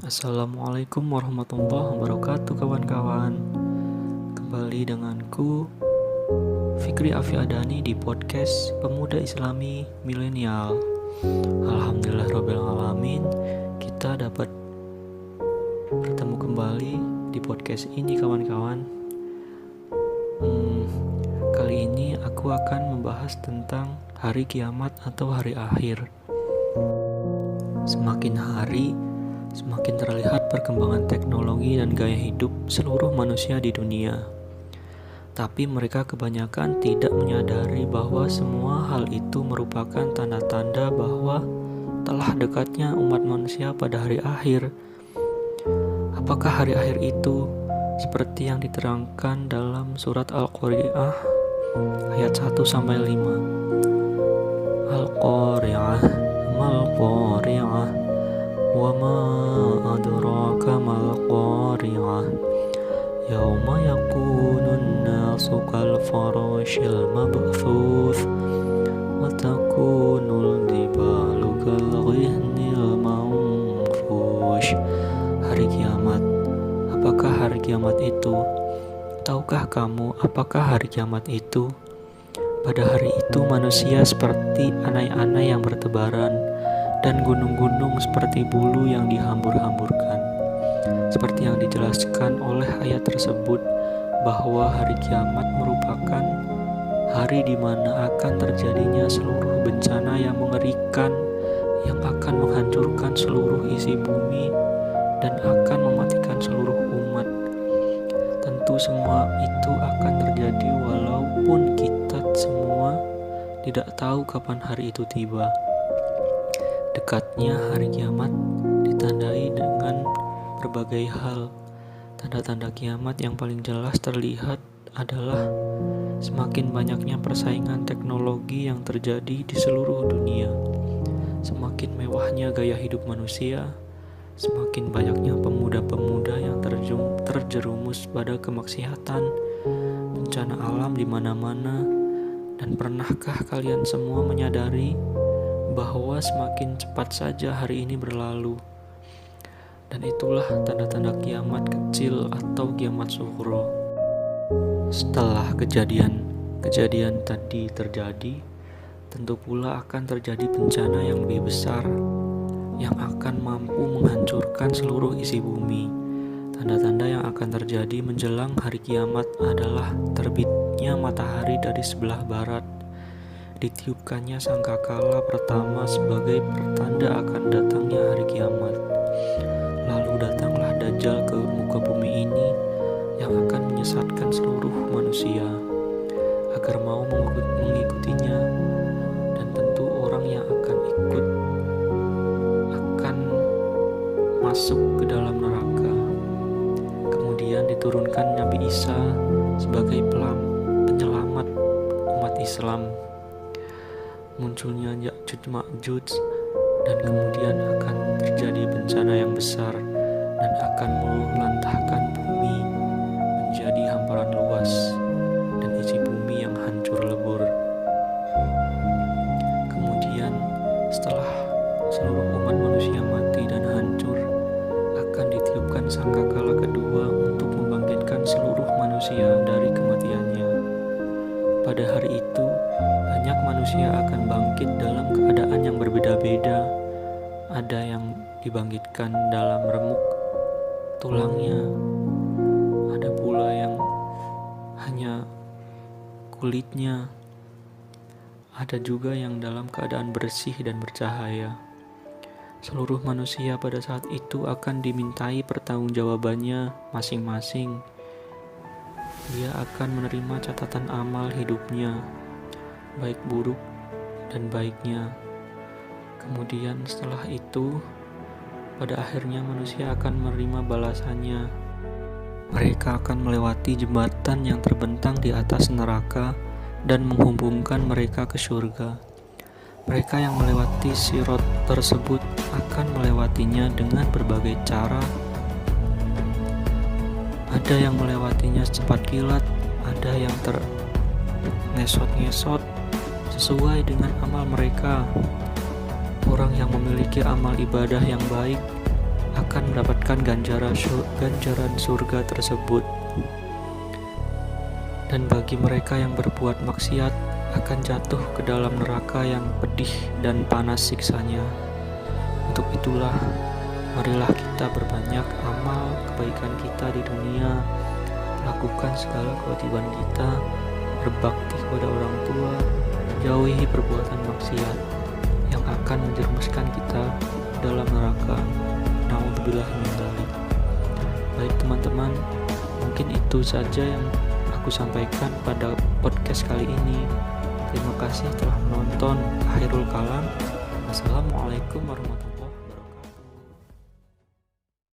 Assalamualaikum warahmatullahi wabarakatuh kawan-kawan. Kembali denganku Fikri Afiadani di podcast Pemuda Islami Milenial. Alhamdulillahirrabbilalamin, kita dapat bertemu kembali di podcast ini kawan-kawan. Kali ini aku akan membahas tentang hari kiamat atau hari akhir. Semakin hari semakin terlihat perkembangan teknologi dan gaya hidup seluruh manusia di dunia. Tapi mereka kebanyakan tidak menyadari bahwa semua hal itu merupakan tanda-tanda bahwa telah dekatnya umat manusia pada hari akhir. Apakah hari akhir itu seperti yang diterangkan dalam surat Al-Qari'ah ayat 1-5? Al-Qari'ah, Mal-Qari'ah, wa ma adraka mal qari'ah yauma yakunun nasu kal farashil mabthuth wa takunul jibalu kal ghihnil manfush. Hari kiamat. Apakah hari kiamat itu? Tahukah kamu apakah hari kiamat itu? Pada hari itu manusia seperti anai-anai yang bertebaran dan gunung-gunung seperti bulu yang dihambur-hamburkan. Seperti yang dijelaskan oleh ayat tersebut, bahwa hari kiamat merupakan hari di mana akan terjadinya seluruh bencana yang mengerikan, yang akan menghancurkan seluruh isi bumi dan akan mematikan seluruh umat. Tentu semua itu akan terjadi walaupun kita semua tidak tahu kapan hari itu tiba. Dekatnya hari kiamat ditandai dengan berbagai hal. Tanda-tanda kiamat yang paling jelas terlihat adalah semakin banyaknya persaingan teknologi yang terjadi di seluruh dunia, semakin mewahnya gaya hidup manusia, semakin banyaknya pemuda-pemuda yang terjerumus pada kemaksiatan, bencana alam di mana-mana. Dan pernahkah kalian semua menyadari bahwa semakin cepat saja hari ini berlalu? Dan itulah tanda-tanda kiamat kecil atau kiamat sughra. Setelah kejadian tadi terjadi, tentu pula akan terjadi bencana yang lebih besar yang akan mampu menghancurkan seluruh isi bumi. Tanda-tanda yang akan terjadi menjelang hari kiamat adalah terbitnya matahari dari sebelah barat, ditiupkannya sangkakala pertama sebagai pertanda akan datangnya hari kiamat. Lalu datanglah Dajjal ke muka bumi ini yang akan menyesatkan seluruh manusia agar mau mengikutinya, dan tentu orang yang akan ikut akan masuk ke dalam neraka. Kemudian diturunkan Nabi Isa sebagai penyelamat umat Islam. Munculnya Ya'juj Ma'juj, dan kemudian akan terjadi bencana yang besar dan akan melantahkan bumi menjadi hamparan luas dan isi bumi yang hancur lebur. Kemudian setelah seluruh umat manusia mati dan hancur, akan ditiupkan sangkakala kedua untuk membangkitkan seluruh manusia dari kematiannya. Pada hari itu banyak manusia akan bangkit dalam keadaan yang berbeda-beda. Ada yang dibangkitkan dalam remuk tulangnya, ada pula yang hanya kulitnya, ada juga yang dalam keadaan bersih dan bercahaya. Seluruh manusia pada saat itu akan dimintai pertanggungjawabannya masing-masing. Dia akan menerima catatan amal hidupnya, baik buruk dan baiknya. Kemudian setelah itu, pada akhirnya manusia akan menerima balasannya. Mereka akan melewati jembatan yang terbentang di atas neraka dan menghubungkan mereka ke surga. Mereka yang melewati sirat tersebut akan melewatinya dengan berbagai cara. Ada yang melewatinya secepat kilat, ada yang ngesot-ngesot sesuai dengan amal mereka. Orang yang memiliki amal ibadah yang baik akan mendapatkan ganjaran surga tersebut. Dan bagi mereka yang berbuat maksiat akan jatuh ke dalam neraka yang pedih dan panas siksanya. Untuk itulah, marilah kita berbanyak amal kebaikan kita di dunia, lakukan segala kewajiban kita, berbakti kepada orang tua, jauhi perbuatan maksiat yang akan menjerumuskan kita dalam neraka. Na'udzubillah min dzalik. Baik teman-teman, mungkin itu saja yang aku sampaikan pada podcast kali ini. Terima kasih telah menonton Khairul Kalam. Assalamualaikum warahmatullahi wabarakatuh.